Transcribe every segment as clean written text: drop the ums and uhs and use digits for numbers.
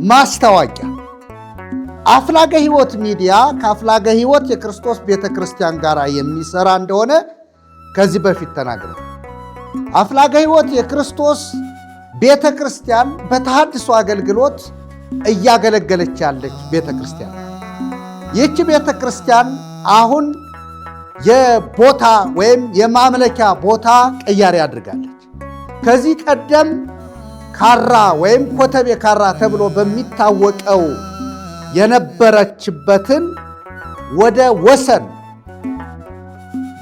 ማስታወቂያ አፍላገ ሕይወት ሚዲያ ከአፍላገ ሕይወት የክርስቶስ ቤተክርስቲያን ጋር የሚሰራ እንደሆነ ከዚህ በፊት ተናግረን አፍላገ ሕይወት የክርስቶስ ቤተክርስቲያን በተሐድሶ አገልግሎት እያገለገለች ያለች ቤተክርስቲያን ይህች ቤተክርስቲያን አሁን የቦታ ወይም የማምለኪያ ቦታ ቅያሬ አድርጋለች። ከዚህ ቀደም ካራ ወይም ኮተቤ ካራ ተብሎ በሚታወቀው የነበረችበትን ወደ ወሰን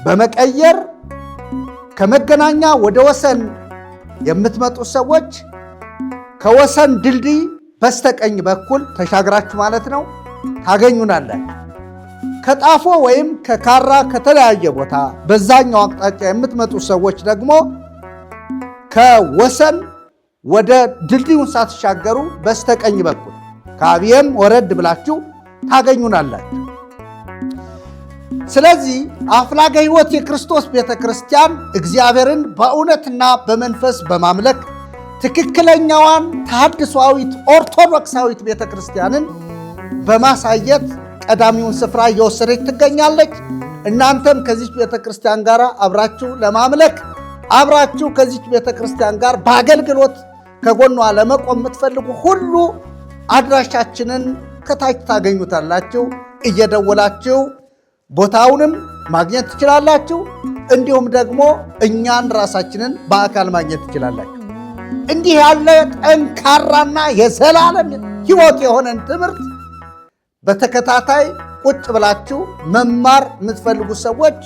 በመቀየር ከመገናኛ ወደ ወሰን የምትመጡ ሰዎች ከወሰን ድልድይ በስተቀኝ በኩል ተሻግራችሁ ማለት ነው ታገኙናላችሁ። ከጣፎ ወይም ከካራ ከተለያየ ቦታ በዛኛው አቅጣጫ የምትመጡ ሰዎች ደግሞ ከወሰን ወደ ድልድዩን ሳትሻገሩ በስተቀኝ በኩል ከአብየም ወረድ ብላችሁ ታገኙናላችሁ። ስለዚህ አፍላገ ሕይወት የክርስቶስ ቤተክርስቲያን እግዚአብሔርን በእውነትና በመንፈስ በማምለክ ትክክለኛዋን ተሐድሶአዊት ኦርቶዶክሳዊት ቤተክርስቲያንን በማሳየት ቀዳሚውን ስፍራ እየወሰደች ትገኛለች። እናንተም ከዚች ቤተክርስቲያን ጋር አብራችሁ ለማምለክ አብራችሁ ከዚች ቤተክርስቲያን ጋር በአገልግሎት ከጎኗ ለመቆም የምትፈልጉ ሁሉ አድራሻችንን ከታች ታገኙታላችሁ። እየደወላችሁ ቦታውንም ማግኘት ትችላላችሁ። እንዲሁም ደግሞ እኛን ራሳችንን በአካል ማግኘት ትችላላችሁ። እንዲህ ያለ ጠንካራና የዘላለም ሕይወት የሆነን ትምህርት በተከታታይ ቁጭ ብላችሁ መማር የምትፈልጉ ሰዎች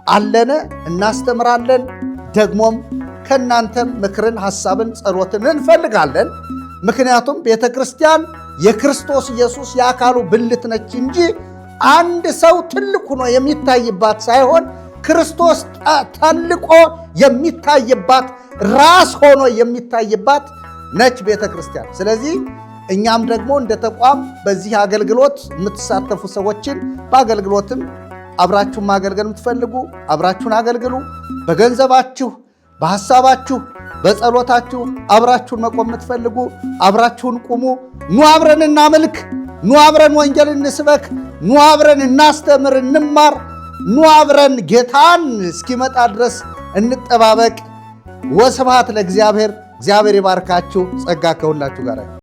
አለነ፣ እናስተምራለን። ደግሞም ከእናንተም ምክርን፣ ሐሳብን፣ ጸሎትን እንፈልጋለን። ምክንያቱም ቤተ ክርስቲያን የክርስቶስ ኢየሱስ የአካሉ ብልት ነች እንጂ አንድ ሰው ትልቅ ሆኖ የሚታይባት ሳይሆን ክርስቶስ ተልቆ የሚታይባት ራስ ሆኖ የሚታይባት ነች ቤተ ክርስቲያን። ስለዚህ እኛም ደግሞ እንደ ተቋም በዚህ አገልግሎት የምትሳተፉ ሰዎችን በአገልግሎትም አብራችሁን ማገልገል የምትፈልጉ አብራችሁን አገልግሉ። በገንዘባችሁ፣ በሐሳባችሁ፣ በጸሎታችሁ አብራችሁን መቆም የምትፈልጉ አብራችሁን ቁሙ። ኑ አብረን እናምልክ፣ ኑ አብረን ወንጌል እንስበክ፣ ኑ አብረን እናስተምር፣ እንማር፣ ኑ አብረን ጌታን እስኪመጣ ድረስ እንጠባበቅ። ወስብሐት ለእግዚአብሔር። እግዚአብሔር ይባርካችሁ። ጸጋ ከሁላችሁ ጋር